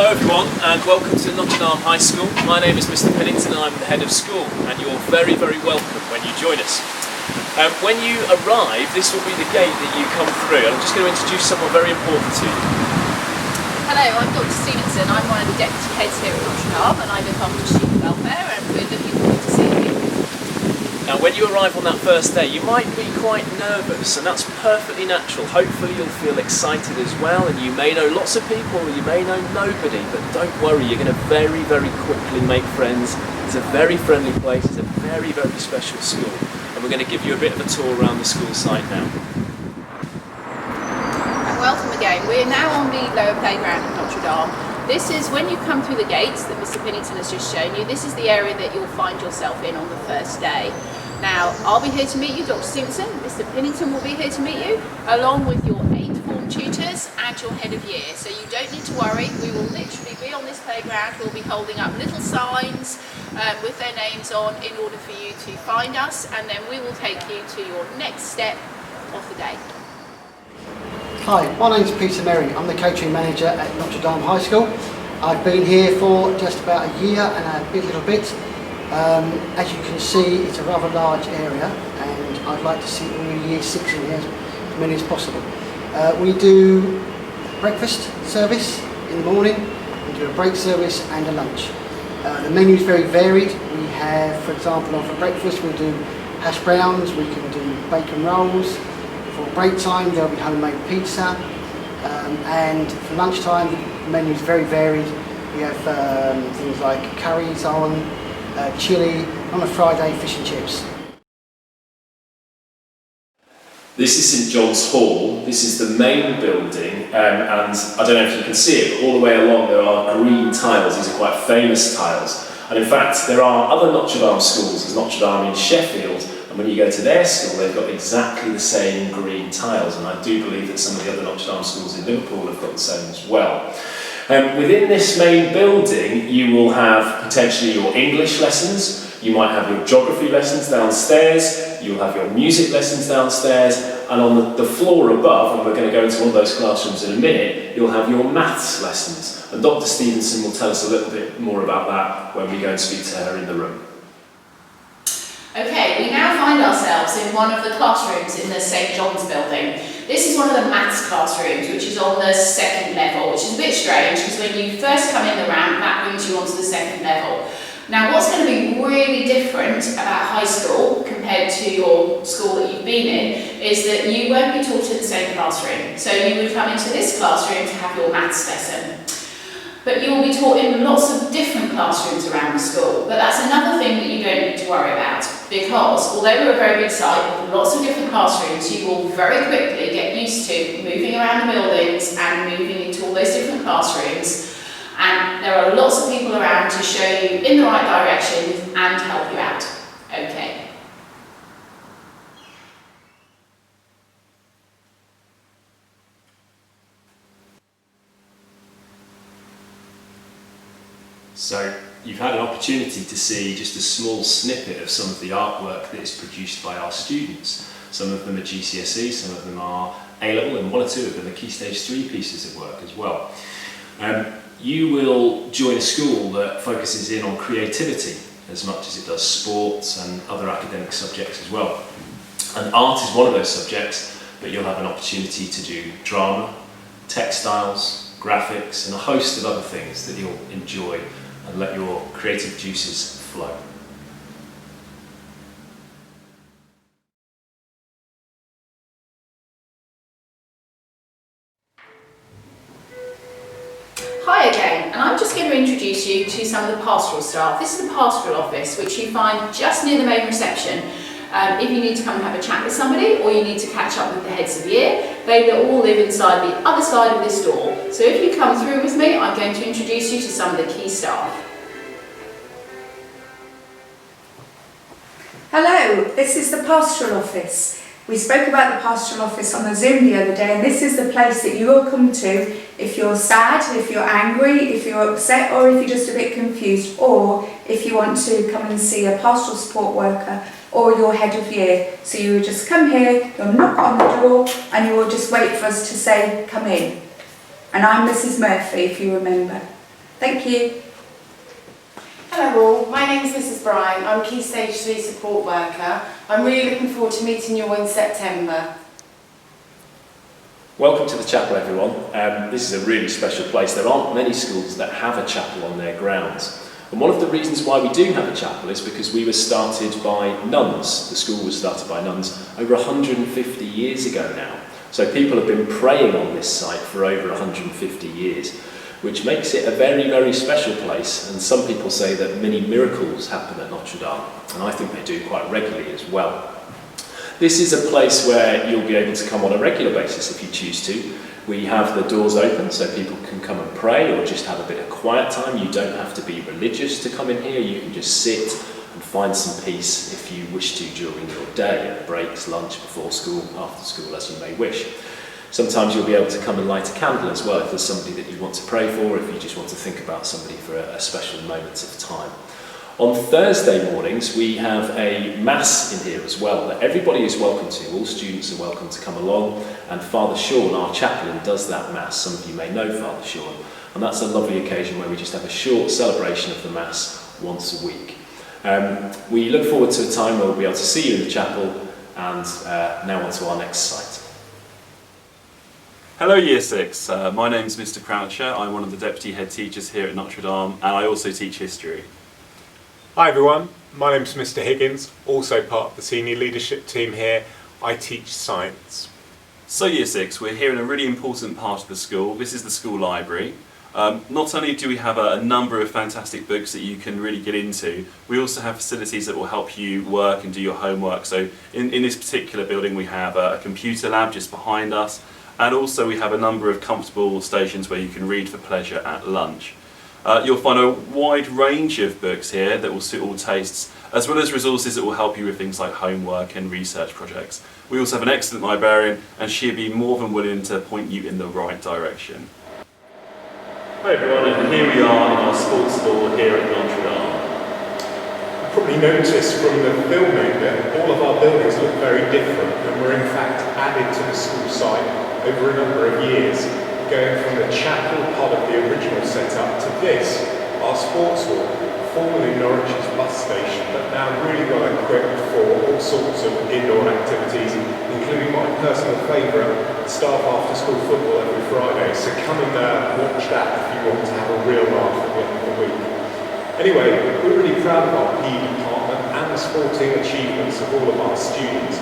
Hello everyone and welcome to Notre Dame High School. My name is Mr Pennington and I'm the head of school, and you're very welcome when you join us. When you arrive, this will be the gate that you come through, and I'm just going to introduce someone very important to you. Hello, I'm Dr Stevenson. I'm one of the deputy heads here at Notre Dame and I look after student welfare, and we're looking forward to seeing you. Now when you arrive on that first day, you might be quite nervous, and that's perfectly natural. Hopefully you'll feel excited as well, and you may know lots of people, or you may know nobody, but don't worry, you're going to very quickly make friends. It's a very friendly place, it's a very special school, and we're going to give you a bit of a tour around the school site now. And welcome again. We're now on the lower playground at Notre Dame. This is when you come through the gates that Mr Pennington has just shown you. This is the area that you'll find yourself in on the first day. Now, I'll be here to meet you, Dr Stevenson. Mr Pennington will be here to meet you, along with your 8 form tutors and your head of year. So you don't need to worry, we will literally be on this playground. We'll be holding up little signs with their names on in order for you to find us, and then we will take you to your next step of the day. Hi, my name's Peter Merry. I'm the catering manager at Notre Dame High School. I've been here for just about a year and a little bit. As you can see, it's a rather large area, and I'd like to see all the year 6 in here, as many as possible. We do breakfast service in the morning, we do a break service and a lunch. The menu is very varied. We have, for example, for breakfast we'll do hash browns, we can do bacon rolls. For break time there'll be homemade pizza, and for lunchtime the menu is very varied. We have things like curries on, chilli, on a Friday fish and chips. This is St John's Hall. This is the main building, and I don't know if you can see it, but all the way along there are green tiles. These are quite famous tiles, and in fact there are other Notre Dame schools. There's Notre Dame in Sheffield, and when you go to their school they've got exactly the same green tiles, and I do believe that some of the other Notre Dame schools in Liverpool have got the same as well. Within this main building you will have potentially your English lessons, you might have your geography lessons downstairs, you'll have your music lessons downstairs, and on the floor above, and we're going to go into one of those classrooms in a minute, you'll have your maths lessons. And Dr Stevenson will tell us a little bit more about that when we go and speak to her in the room. Okay, we now find ourselves in one of the classrooms in the St John's building. This is one of the maths classrooms, which is on the 2nd level, which is a bit strange because when you first come in the ramp, that brings you onto the 2nd level. Now, what's going to be really different about high school compared to your school that you've been in is that you won't be taught in the same classroom. So you would come into this classroom to have your maths lesson. But you will be taught in lots of different classrooms around the school. But that's another thing that you don't need to worry about, because although we're a very big site with lots of different classrooms, you will very quickly get used to moving around the buildings and moving into all those different classrooms. And there are lots of people around to show you in the right direction and help you out. Okay. So you've had an opportunity to see just a small snippet of some of the artwork that is produced by our students. Some of them are GCSE, some of them are A-level, and 1 or 2 of them are Key Stage 3 pieces of work as well. You will join a school that focuses in on creativity as much as it does sports and other academic subjects as well. And art is one of those subjects, but you'll have an opportunity to do drama, textiles, graphics, and a host of other things that you'll enjoy and let your creative juices flow. Hi again, and I'm just going to introduce you to some of the pastoral staff. This is the pastoral office, which you find just near the main reception. If you need to come and have a chat with somebody, or you need to catch up with the heads of year, they all live inside the other side of this door. So if you come through with me, I'm going to introduce you to some of the key staff. Hello, this is the pastoral office. We spoke about the pastoral office on the Zoom the other day, and this is the place that you will come to if you're sad, if you're angry, if you're upset, or if you're just a bit confused, or if you want to come and see a pastoral support worker or your head of year. So you will just come here, you'll knock on the door, and you will just wait for us to say, come in. And I'm Mrs. Murphy, if you remember. Thank you. Hello all, my name is Mrs Bryan. I'm Key Stage 3 support worker. I'm really looking forward to meeting you all in September. Welcome to the chapel, everyone. This is a really special place. There aren't many schools that have a chapel on their grounds. And one of the reasons why we do have a chapel is because we were started by nuns. The school was started by nuns over 150 years ago now. So people have been praying on this site for over 150 years, which makes it a very, very special place. And some people say that many miracles happen at Notre Dame, and I think they do quite regularly as well. This is a place where you'll be able to come on a regular basis if you choose to. We have the doors open so people can come and pray or just have a bit of quiet time. You don't have to be religious to come in here. You can just sit and find some peace if you wish to during your day, at breaks, lunch, before school, after school, as you may wish. Sometimes you'll be able to come and light a candle as well if there's somebody that you want to pray for, if you just want to think about somebody for a special moment of time. On Thursday mornings, we have a Mass in here as well that everybody is welcome to. All students are welcome to come along, and Father Sean, our chaplain, does that Mass. Some of you may know Father Sean, and that's a lovely occasion where we just have a short celebration of the Mass once a week. We look forward to a time where we'll be able to see you in the chapel, and now on to our next site. Hello Year 6, my name's Mr Croucher. I'm one of the Deputy Head Teachers here at Notre Dame, and I also teach history. Hi everyone, my name's Mr Higgins, also part of the senior leadership team here. I teach science. So Year 6, we're here in a really important part of the school. This is the school library. Not only do we have a number of fantastic books that you can really get into, we also have facilities that will help you work and do your homework. So in this particular building we have a computer lab just behind us, and also we have a number of comfortable stations where you can read for pleasure at lunch. You'll find a wide range of books here that will suit all tastes, as well as resources that will help you with things like homework and research projects. We also have an excellent librarian, and she'll be more than willing to point you in the right direction. Hi everyone, and here we are in our sports hall here at Notre Dame. You probably noticed from the filming that all of our buildings look very different, and were in fact added to the school site over a number of years, going from the chapel part of the original setup to this, our sports hall, formerly Norwich's bus station, but now really well equipped for all sorts of indoor activities, including my personal favourite, staff after school football every Friday. So come and watch that if you want to have a real laugh at the end of the week. Anyway, we're really proud of our PE department and the sporting achievements of all of our students.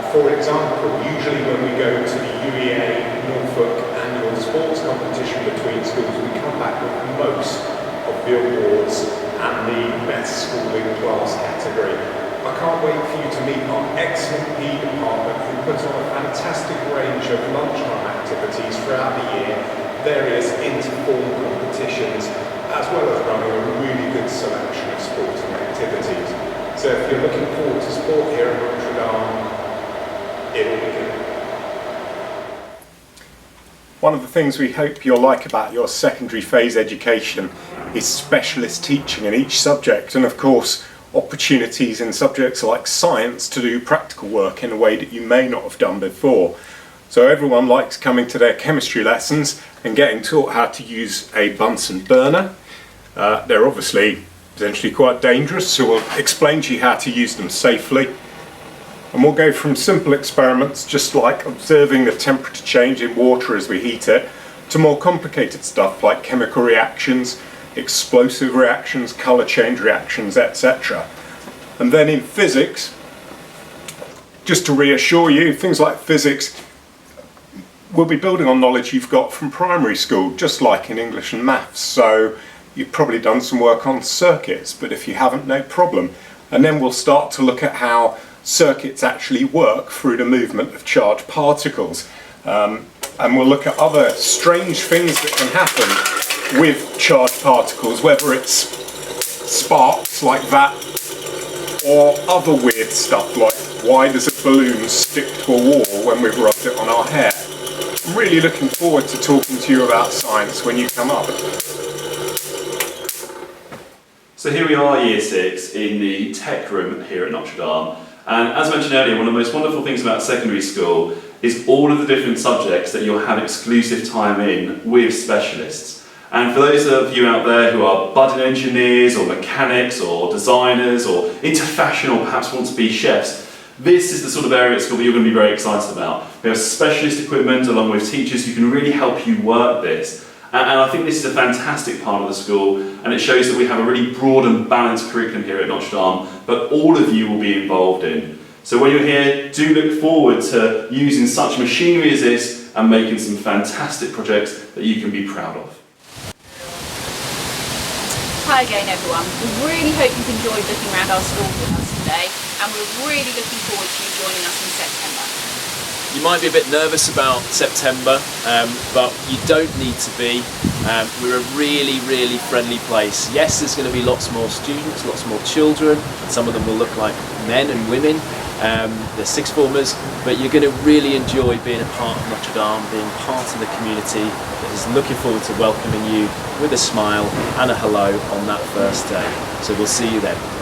For example, usually when we go to the UEA Norfolk annual sports competition between schools, we come back with most of the awards and the best school in class category. I can't wait for you to meet our excellent PE department, who puts on a fantastic range of lunchtime activities throughout the year, various inter-form competitions, as well as running a really good selection of sporting activities. So if you're looking forward to sport here at Notre Dame, it'll be good. One of the things we hope you'll like about your secondary phase education is specialist teaching in each subject, and of course opportunities in subjects like science to do practical work in a way that you may not have done before. So everyone likes coming to their chemistry lessons and getting taught how to use a Bunsen burner. They're obviously potentially quite dangerous, so we'll explain to you how to use them safely. And we'll go from simple experiments, just like observing the temperature change in water as we heat it, to more complicated stuff like chemical reactions, explosive reactions, colour change reactions, etc. And then in physics, just to reassure you, things like physics will be building on knowledge you've got from primary school, just like in English and maths. So you've probably done some work on circuits, but if you haven't, no problem. And then we'll start to look at how circuits actually work through the movement of charged particles. And we'll look at other strange things that can happen with charged particles, whether it's sparks like that, or other weird stuff like why does a balloon stick to a wall when we've rubbed it on our hair. I'm really looking forward to talking to you about science when you come up. So here we are, Year 6, in the tech room here at Notre Dame. And as mentioned earlier, one of the most wonderful things about secondary school is all of the different subjects that you'll have exclusive time in with specialists. And for those of you out there who are budding engineers or mechanics or designers or into fashion or perhaps want to be chefs, this is the sort of area at school that you're going to be very excited about. We have specialist equipment along with teachers who can really help you work this. And I think this is a fantastic part of the school, and it shows that we have a really broad and balanced curriculum here at Notre Dame, but all of you will be involved in. So when you're here, do look forward to using such machinery as this and making some fantastic projects that you can be proud of. Hi again everyone. We really hope you've enjoyed looking around our school with us today, and we're really looking forward to you joining us in September. You might be a bit nervous about September, but you don't need to be. We're a really, really friendly place. Yes, there's going to be lots more students, lots more children, and some of them will look like men and women. They're sixth formers, but you're going to really enjoy being a part of Notre Dame, being part of the community that is looking forward to welcoming you with a smile and a hello on that first day. So we'll see you then.